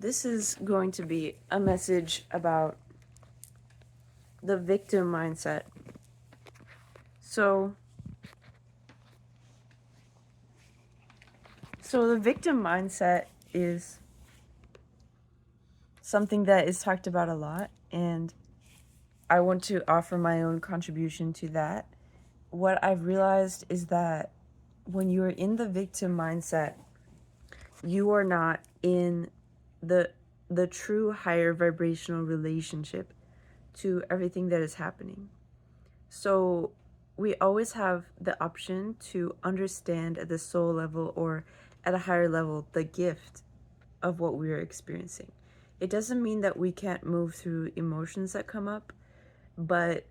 This is going to be a message about the victim mindset. So, so the victim mindset is something that is talked about a lot, and I want to offer my own contribution to that. What I've realized is that when you are in the victim mindset, you are not in the the true higher vibrational relationship to everything that is happening. So we always have the option to understand at the soul level or at a higher level the gift of what we are experiencing. It doesn't mean that we can't move through emotions that come up, but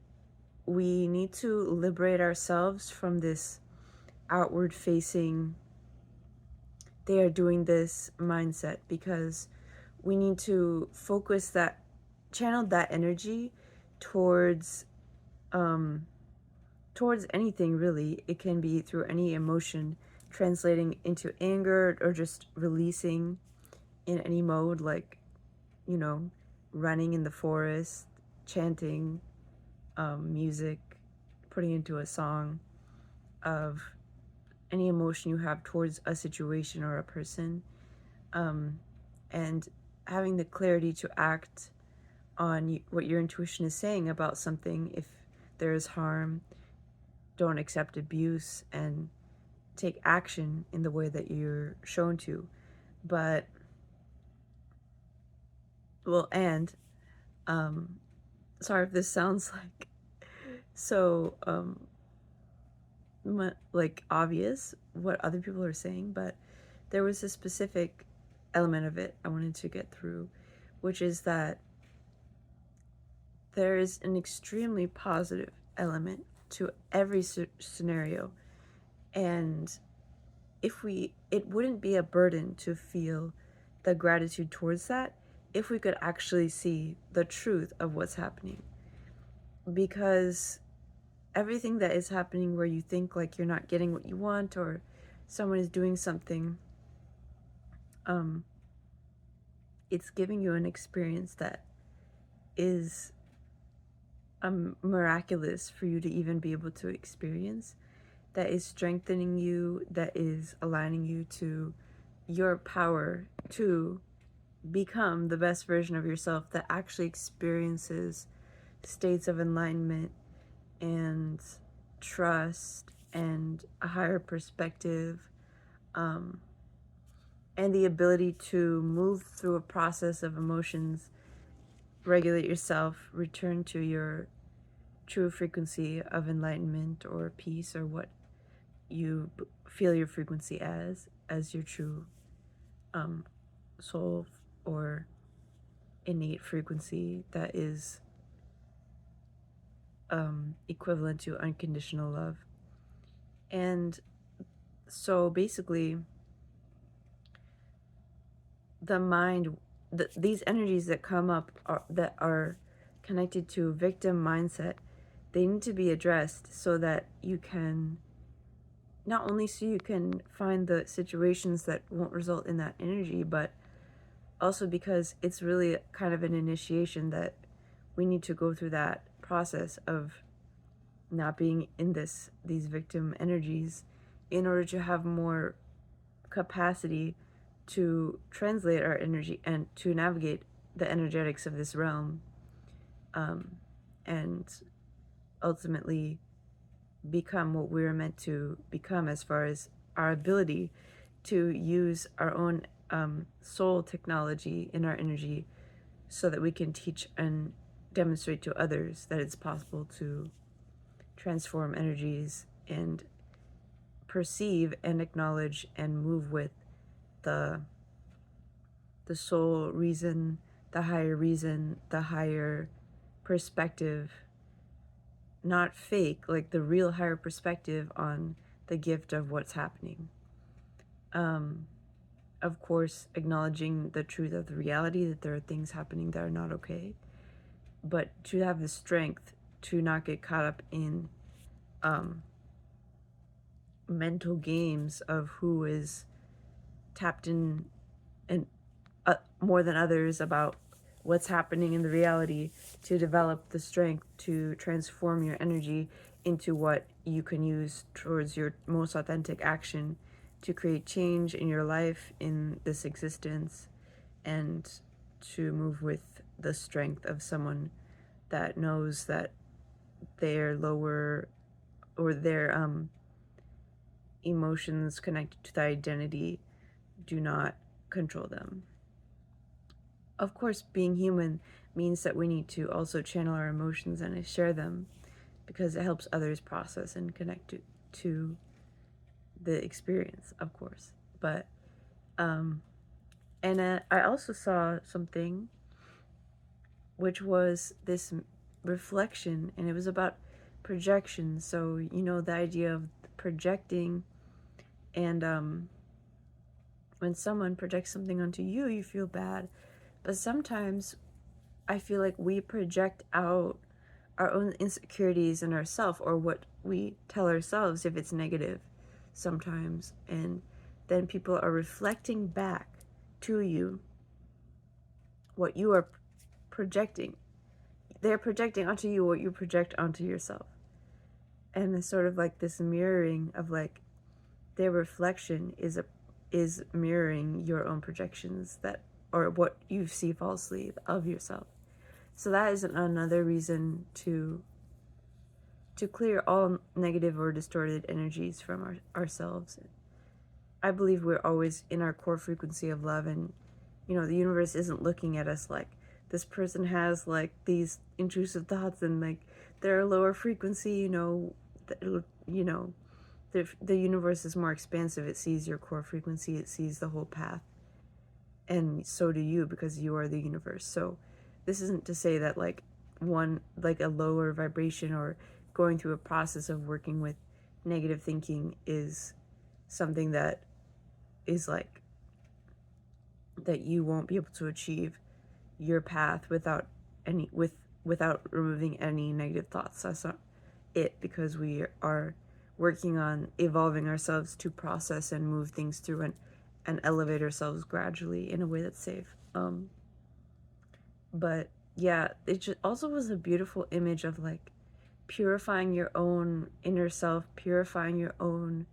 we need to liberate ourselves from this outward facing, they are doing this mindset, because we need to focus that, channel that energy towards towards anything really. It can be through any emotion translating into anger or just releasing in any mode, like, you know, running in the forest, chanting, music, putting into a song of any emotion you have towards a situation or a person, and having the clarity to act on what your intuition is saying about something. If there is harm, don't accept abuse and take action in the way that you're shown to. But, well, and sorry if this sounds like so like obvious what other people are saying, but there was a specific element of it I wanted to get through, which is that there is an extremely positive element to every scenario. And it wouldn't be a burden to feel the gratitude towards that if we could actually see the truth of what's happening. Because everything that is happening where you think like you're not getting what you want, or someone is doing something, it's giving you an experience that is miraculous for you to even be able to experience, that is strengthening you, that is aligning you to your power to become the best version of yourself, that actually experiences states of enlightenment and trust and a higher perspective, and the ability to move through a process of emotions, regulate yourself, return to your true frequency of enlightenment or peace, or what you feel your frequency as your true soul or innate frequency that is equivalent to unconditional love. And so basically, the mind, these energies that come up that are connected to victim mindset, they need to be addressed so that you can, not only so you can find the situations that won't result in that energy, but also because it's really kind of an initiation that we need to go through that process of not being in these victim energies in order to have more capacity to translate our energy and to navigate the energetics of this realm, and ultimately become what we're meant to become, as far as our ability to use our own soul technology in our energy, so that we can teach and demonstrate to others that it's possible to transform energies and perceive and acknowledge and move with the soul reason, the higher perspective, not fake, like the real higher perspective on the gift of what's happening. Of course, acknowledging the truth of the reality that there are things happening that are not okay, but to have the strength to not get caught up in mental games of who is tapped in and more than others about what's happening in the reality, to develop the strength to transform your energy into what you can use towards your most authentic action to create change in your life, in this existence, and to move with the strength of someone that knows that their lower or their emotions connected to the identity do not control them. Of course, being human means that we need to also channel our emotions and share them because it helps others process and connect to the experience, of course. But, and I also saw something which was this reflection, and it was about projection. So, you know, the idea of projecting, and when someone projects something onto you, you feel bad. But sometimes I feel like we project out our own insecurities in ourselves, or what we tell ourselves if it's negative sometimes, and then people are reflecting back to you what you are projecting. They're projecting onto you what you project onto yourself, and it's sort of like this mirroring of like their reflection is mirroring your own projections, that or what you see falsely of yourself. So that is another reason to clear all negative or distorted energies from ourselves. I believe we're always in our core frequency of love, and you know, the universe isn't looking at us like this person has like these intrusive thoughts and like they're lower frequency, you know, you know, the universe is more expansive. It sees your core frequency, it sees the whole path, and so do you, because you are the universe. So this isn't to say that like one, like a lower vibration or going through a process of working with negative thinking is something that is like that you won't be able to achieve your path without without removing any negative thoughts. That's not it, because we are working on evolving ourselves to process and move things through and elevate ourselves gradually in a way that's safe. But yeah, it just also was a beautiful image of like purifying your own inner self, purifying your own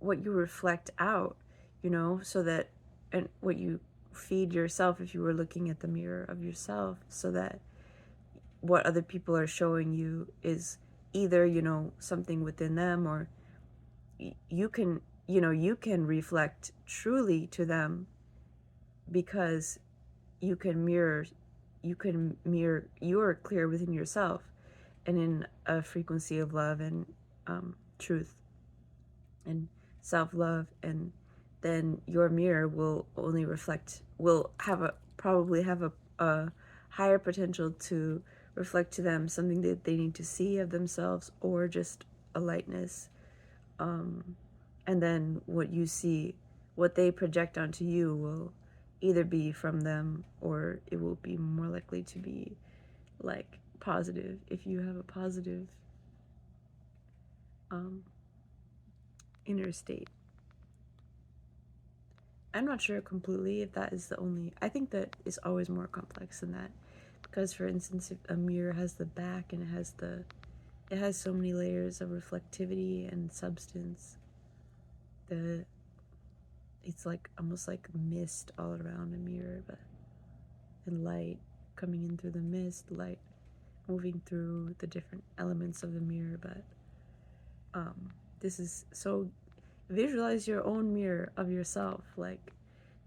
what you reflect out, you know, so that, and what you feed yourself if you were looking at the mirror of yourself, so that what other people are showing you is either, you know, something within them, or you can, you know, you can reflect truly to them, because you can mirror you are clear within yourself and in a frequency of love and truth and self-love, and then your mirror will only reflect, will have a probably have a higher potential to reflect to them something that they need to see of themselves, or just a lightness. And then what you see, what they project onto you, will either be from them, or it will be more likely to be like positive if you have a positive inner state. I'm not sure completely if that is the only. I think that is always more complex than that, because for instance, if a mirror has the back and it has so many layers of reflectivity and substance, that it's like almost like mist all around a mirror, but and light coming in through the mist, light moving through the different elements of the mirror. But this is so, visualize your own mirror of yourself, like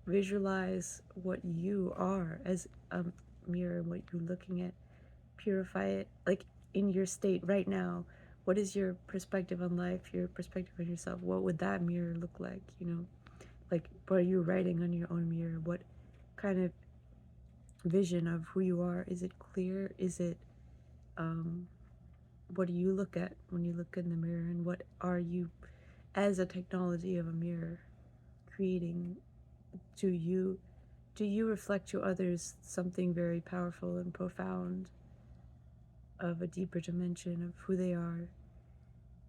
visualize what you are as a mirror, what you're looking at, purify it, like in your state right now. What is your perspective on life, your perspective on yourself? What would that mirror look like, you know? Like, what are you writing on your own mirror? What kind of vision of who you are? Is it clear? Is it what do you look at when you look in the mirror, and what are you, as a technology of a mirror, creating? Do you reflect to others something very powerful and profound, of a deeper dimension of who they are,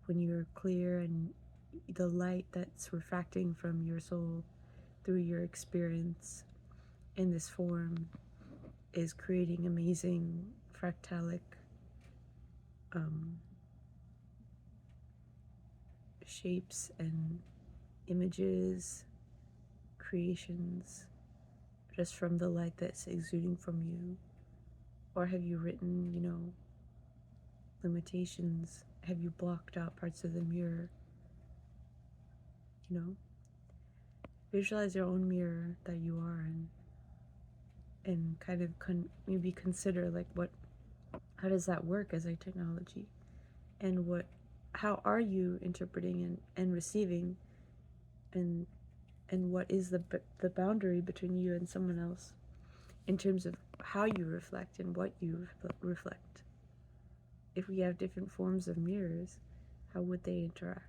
when you're clear and the light that's refracting from your soul through your experience in this form is creating amazing fractalic shapes and images, creations, just from the light that's exuding from you? Or have you written, limitations? Have you blocked out parts of the mirror? Visualize your own mirror that you are in, and kind of maybe consider like how does that work as a technology, and how are you interpreting and receiving, and what is the boundary between you and someone else in terms of how you reflect and what you reflect. If we have different forms of mirrors, how would they interact?